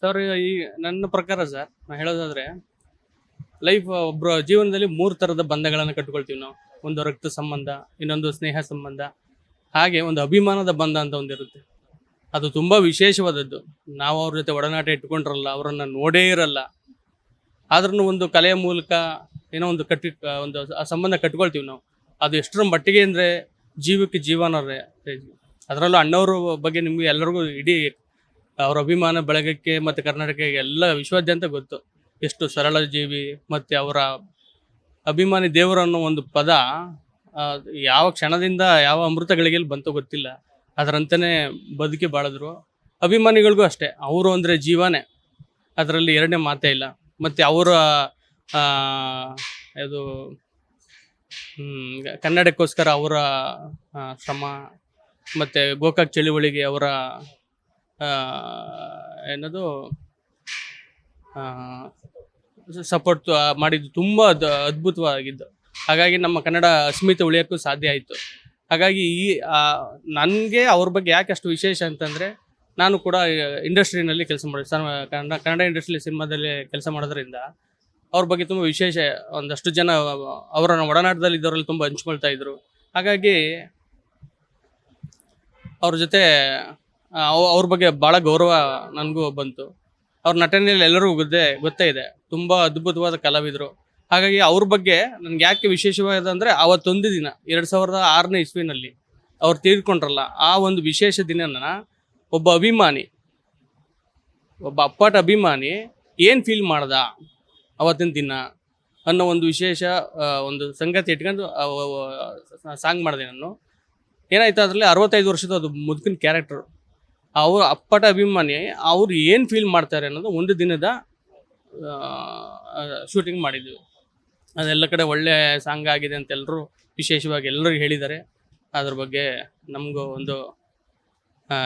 Sir ಈ ನನ್ನ ಪ್ರಕಾರ ಸರ್ ನಾ ಹೇಳೋದಾದ್ರೆ ಲೈಫ್ ಒಬ್ಬರ ಜೀವನದಲ್ಲಿ ಮೂರು ಥರದ ಬಂಧಗಳನ್ನು ಕಟ್ಕೊಳ್ತೀವಿ ನಾವು. ಒಂದು ರಕ್ತ ಸಂಬಂಧ, ಇನ್ನೊಂದು ಸ್ನೇಹ ಸಂಬಂಧ, ಹಾಗೆ ಒಂದು ಅಭಿಮಾನದ ಬಂಧ ಅಂತ ಒಂದಿರುತ್ತೆ. ಅದು ತುಂಬ ವಿಶೇಷವಾದದ್ದು. ನಾವು ಅವ್ರ ಜೊತೆ ಒಡನಾಟ ಇಟ್ಕೊಂಡಿರಲ್ಲ, ಅವರನ್ನು ನೋಡೇ ಇರಲ್ಲ. ಆದ್ರೂ ಒಂದು ಕಲೆಯ ಮೂಲಕ ಏನೋ ಒಂದು ಒಂದು ಆ ಸಂಬಂಧ ಕಟ್ಕೊಳ್ತೀವಿ ನಾವು. ಅದು ಎಷ್ಟರ ಮಟ್ಟಿಗೆ ಅಂದರೆ ಜೀವಕ್ಕೆ ಜೀವನರೇ. ಅದರಲ್ಲೂ ಅಣ್ಣವ್ರ ಬಗ್ಗೆ ನಿಮಗೆ ಎಲ್ಲರಿಗೂ ಇಡೀ ಅವ್ರ ಅಭಿಮಾನ ಬಳಗಕ್ಕೆ ಮತ್ತು ಕರ್ನಾಟಕಕ್ಕೆ ಎಲ್ಲ ವಿಶ್ವಾದ್ಯಂತ ಗೊತ್ತು. ಎಷ್ಟು ಸರಳ ಜೀವಿ ಮತ್ತು ಅವರ ಅಭಿಮಾನಿ ದೇವರು ಅನ್ನೋ ಒಂದು ಪದ ಯಾವ ಕ್ಷಣದಿಂದ ಯಾವ ಅಮೃತಗಳಿಗೆ ಬಂತೋ ಗೊತ್ತಿಲ್ಲ. ಅದರಂತೆಯೇ ಬದುಕಿ ಬಾಳಿದ್ರು. ಅಭಿಮಾನಿಗಳಿಗೂ ಅಷ್ಟೇ, ಅವರು ಅಂದರೆ ಜೀವನೇ, ಅದರಲ್ಲಿ ಎರಡನೇ ಮಾತೇ ಇಲ್ಲ. ಮತ್ತು ಅವರ ಇದು ಕನ್ನಡಕ್ಕೋಸ್ಕರ ಅವರ ಶ್ರಮ ಮತ್ತು ಗೋಕಾಕ್ ಚಳುವಳಿಗೆ ಅವರ ಏನದು ಸಪೋರ್ಟ್ ಮಾಡಿದ್ದು ತುಂಬ ಅದ್ಭುತವಾಗಿದ್ದು. ಹಾಗಾಗಿ ನಮ್ಮ ಕನ್ನಡ ಅಸ್ಮಿತೆ ಉಳಿಯೋಕ್ಕೂ ಸಾಧ್ಯ ಆಯಿತು. ಹಾಗಾಗಿ ನನಗೆ ಅವ್ರ ಬಗ್ಗೆ ಯಾಕೆ ಅಷ್ಟು ವಿಶೇಷ ಅಂತಂದರೆ, ನಾನು ಕೂಡ ಇಂಡಸ್ಟ್ರಿನಲ್ಲಿ ಕೆಲಸ ಮಾಡಿದೆ. ಕನ್ನಡ ಇಂಡಸ್ಟ್ರಿಯಲ್ಲಿ ಸಿನಿಮಾದಲ್ಲಿ ಕೆಲಸ ಮಾಡೋದ್ರಿಂದ ಅವ್ರ ಬಗ್ಗೆ ತುಂಬ ವಿಶೇಷ. ಒಂದಷ್ಟು ಜನ ಅವರ ಒಡನಾಟದಲ್ಲಿ ಇದ್ದವರಲ್ಲಿ ತುಂಬ ಹಂಚ್ಕೊಳ್ತಾ ಇದ್ರು. ಹಾಗಾಗಿ ಅವ್ರ ಜೊತೆ ಅವ್ರ ಬಗ್ಗೆ ಭಾಳ ಗೌರವ ನನಗೂ ಬಂತು. ಅವ್ರ ನಟನೆಯಲ್ಲಿ ಎಲ್ಲರಿಗೂ ಗೊತ್ತೇ ಇದೆ, ತುಂಬ ಅದ್ಭುತವಾದ ಕಲಾವಿದರು. ಹಾಗಾಗಿ ಅವ್ರ ಬಗ್ಗೆ ನನಗೆ ಯಾಕೆ ವಿಶೇಷವಾದಂದರೆ, ಅವತ್ತೊಂದು ದಿನ 2006ನೇ ಇಸ್ವಿನಲ್ಲಿ ಅವ್ರು ತೀರ್ಕೊಂಡ್ರಲ್ಲ, ಆ ಒಂದು ವಿಶೇಷ ದಿನನ ಒಬ್ಬ ಅಭಿಮಾನಿ, ಒಬ್ಬ ಅಪ್ಪಟ ಅಭಿಮಾನಿ ಏನು ಫೀಲ್ ಮಾಡ್ದ ಅವತ್ತಿನ ದಿನ ಅನ್ನೋ ಒಂದು ವಿಶೇಷ ಒಂದು ಸಂಗತಿ ಇಟ್ಕೊಂಡು ಸಾಂಗ್ ಮಾಡಿದೆ ನಾನು. ಏನಾಯ್ತು ಅದರಲ್ಲಿ 65 ವರ್ಷದ ಅದು ಮುದುಕಿನ ಕ್ಯಾರೆಕ್ಟರು. ಅವ್ರ ಅಪ್ಪಟ ಅಭಿಮಾನಿ ಅವ್ರು ಏನು ಫೀಲ್ ಮಾಡ್ತಾರೆ ಅನ್ನೋದು ಒಂದು ದಿನದ ಶೂಟಿಂಗ್ ಮಾಡಿದ್ವಿ. ಅದೆಲ್ಲ ಕಡೆ ಒಳ್ಳೆ ಸಾಂಗ್ ಆಗಿದೆ ಅಂತ ಎಲ್ಲರೂ ವಿಶೇಷವಾಗಿ ಎಲ್ಲರಿಗೂ ಹೇಳಿದ್ದಾರೆ. ಅದ್ರ ಬಗ್ಗೆ ನಮಗೂ ಒಂದು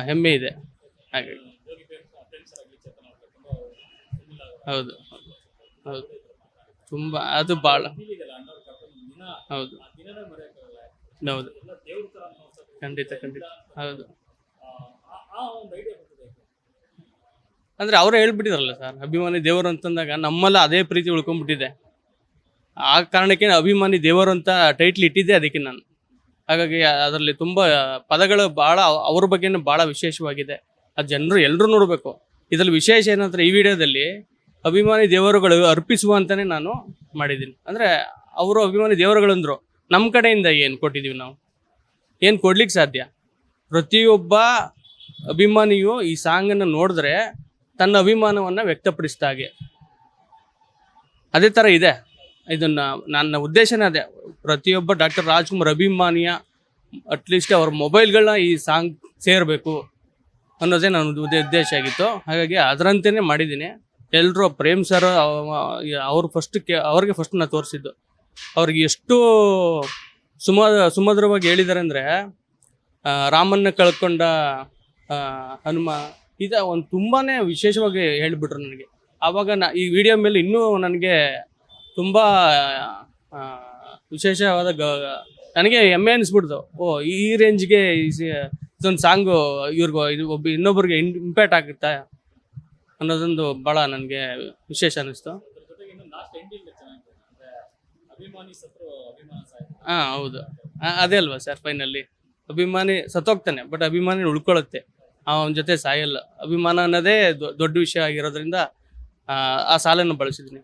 ಹೆಮ್ಮೆ ಇದೆ. ಹಾಗೆ ಹೌದು ಹೌದು, ತುಂಬ ಅದು ಭಾಳ ಹೌದು ಹೌದು, ಖಂಡಿತ ಖಂಡಿತ ಹೌದು. ಅಂದರೆ ಅವರೇ ಹೇಳ್ಬಿಟ್ಟಿದಾರಲ್ಲ ಸರ್, ಅಭಿಮಾನಿ ದೇವರು ಅಂತಂದಾಗ ನಮ್ಮಲ್ಲ ಅದೇ ಪ್ರೀತಿ ಉಳ್ಕೊಂಡ್ಬಿಟ್ಟಿದೆ. ಆ ಕಾರಣಕ್ಕೆ ಅಭಿಮಾನಿ ದೇವರು ಅಂತ ಟೈಟ್ಲ್ ಇಟ್ಟಿದ್ದೆ ಅದಕ್ಕೆ ನಾನು. ಹಾಗಾಗಿ ಅದರಲ್ಲಿ ತುಂಬ ಪದಗಳು ಭಾಳ ಅವ್ರ ಬಗ್ಗೆನೂ ಭಾಳ ವಿಶೇಷವಾಗಿದೆ. ಅದು ಜನರು ಎಲ್ಲರೂ ನೋಡಬೇಕು. ಇದರಲ್ಲಿ ವಿಶೇಷ ಏನಂದ್ರೆ, ಈ ವಿಡಿಯೋದಲ್ಲಿ ಅಭಿಮಾನಿ ದೇವರುಗಳು ಅರ್ಪಿಸುವ ಅಂತಲೇ ನಾನು ಮಾಡಿದ್ದೀನಿ. ಅಂದರೆ ಅವರು ಅಭಿಮಾನಿ ದೇವರುಗಳಂದ್ರು, ನಮ್ಮ ಕಡೆಯಿಂದ ಏನು ಕೊಟ್ಟಿದ್ದೀವಿ ನಾವು, ಏನು ಕೊಡ್ಲಿಕ್ಕೆ ಸಾಧ್ಯ? ಪ್ರತಿಯೊಬ್ಬ ಅಭಿಮಾನಿಯು ಈ ಸಾಂಗನ್ನು ನೋಡಿದ್ರೆ ತನ್ನ ಅಭಿಮಾನವನ್ನು ವ್ಯಕ್ತಪಡಿಸಿದ ಹಾಗೆ. ಅದೇ ಥರ ಇದೆ. ಇದನ್ನು ನನ್ನ ಉದ್ದೇಶನೇ ಅದೇ, ಪ್ರತಿಯೊಬ್ಬ ಡಾಕ್ಟರ್ ರಾಜ್ಕುಮಾರ್ ಅಭಿಮಾನಿಯ ಅಟ್ಲೀಸ್ಟ್ ಅವ್ರ ಮೊಬೈಲ್ಗಳನ್ನ ಈ ಸಾಂಗ್ ಸೇರಬೇಕು ಅನ್ನೋದೇ ನನ್ನ ಉದ್ದೇಶ ಆಗಿತ್ತು. ಹಾಗಾಗಿ ಅದರಂತೆಯೇ ಮಾಡಿದ್ದೀನಿ. ಎಲ್ಲರೂ ಪ್ರೇಮ್ ಸರ್ ಅವ್ರು ಅವ್ರಿಗೆ ಫಸ್ಟ್ ನಾನು ತೋರಿಸಿದ್ದು. ಅವ್ರಿಗೆ ಎಷ್ಟು ಸುಮಧುರವಾಗಿ ಹೇಳಿದ್ದಾರೆ ಅಂದರೆ, ರಾಮನ್ನ ಕಳ್ಕೊಂಡ ಹನುಮ ಇದು ಒಂದು ತುಂಬಾ ವಿಶೇಷವಾಗಿ ಹೇಳಿಬಿಟ್ರು ನನಗೆ. ಆವಾಗ ಈ ವಿಡಿಯೋ ಮೇಲೆ ಇನ್ನೂ ನನಗೆ ತುಂಬ ವಿಶೇಷವಾದ ನನಗೆ ಹೆಮ್ಮೆ ಅನಿಸ್ಬಿಡ್ತು. ಈ ರೇಂಜ್ಗೆ ಇದೊಂದು ಸಾಂಗು ಇದು ಇನ್ನೊಬ್ರಿಗೆ ಇಂಪ್ಯಾಕ್ಟ್ ಆಗುತ್ತಾ ಅನ್ನೋದೊಂದು ಭಾಳ ನನಗೆ ವಿಶೇಷ ಅನ್ನಿಸ್ತು. ಹಾಂ ಹೌದು, ಅದೇ ಅಲ್ವಾ ಸರ್, ಫೈನಲ್ಲಿ ಅಭಿಮಾನಿ ಸತ್ತೋಗ್ತಾನೆ, ಬಟ್ ಅಭಿಮಾನಿ ಉಳ್ಕೊಳ್ಳುತ್ತೆ, ಅವನ ಜೊತೆ ಸಾಯಲ್ಲ. ಅಭಿಮಾನ ಅನ್ನೋದೇ ದೊಡ್ಡ ವಿಷಯ ಆಗಿರೋದ್ರಿಂದ ಆ ಸಾಲನ್ನು ಬಳಸಿದ್ದೀನಿ.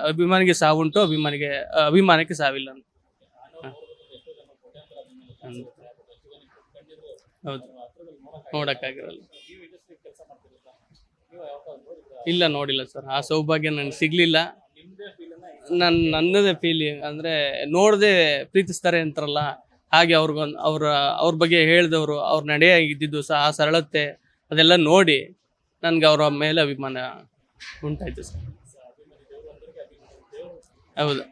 ಅಭಿಮಾನಿಗೆ ಸಾವುಂಟು, ಅಭಿಮಾನಕ್ಕೆ ಸಾವಿಲ್ಲ ಅಂತ. ಹೌದು, ನೋಡೋಕ್ಕಾಗಿರಲ್ಲ. ಇಲ್ಲ, ನೋಡಿಲ್ಲ ಸರ್, ಆ ಸೌಭಾಗ್ಯ ನನಗೆ ಸಿಗಲಿಲ್ಲ. ನನ್ನದೇ ಫೀಲಿಂಗ್ ಅಂದರೆ, ನೋಡದೆ ಪ್ರೀತಿಸ್ತಾರೆ ಅಂತಾರಲ್ಲ, ಹಾಗೆ ಅವ್ರ ಬಗ್ಗೆ ಹೇಳಿದವರು, ಅವ್ರ ನಡೆಯಾಗಿದ್ದು ಸಹ ಆ ಸರಳತೆ ಅದೆಲ್ಲ ನೋಡಿ ನನಗೆ ಅವರ ಮೇಲೆ ಅಭಿಮಾನ ಉಂಟಾಯಿತು ಸರ್. ಹೌದು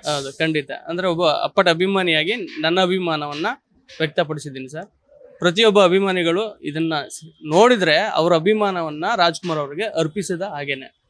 ಹೌದು, ಖಂಡಿತ. ಅಂದರೆ ಒಬ್ಬ ಅಪ್ಪಟ ಅಭಿಮಾನಿಯಾಗಿ ನನ್ನ ಅಭಿಮಾನವನ್ನು ವ್ಯಕ್ತಪಡಿಸಿದ್ದೀನಿ ಸರ್. ಪ್ರತಿಯೊಬ್ಬ ಅಭಿಮಾನಿಗಳು ಇದನ್ನು ನೋಡಿದರೆ ಅವರ ಅಭಿಮಾನವನ್ನು ರಾಜ್ಕುಮಾರ್ ಅವರಿಗೆ ಅರ್ಪಿಸಿದ ಹಾಗೇನೆ.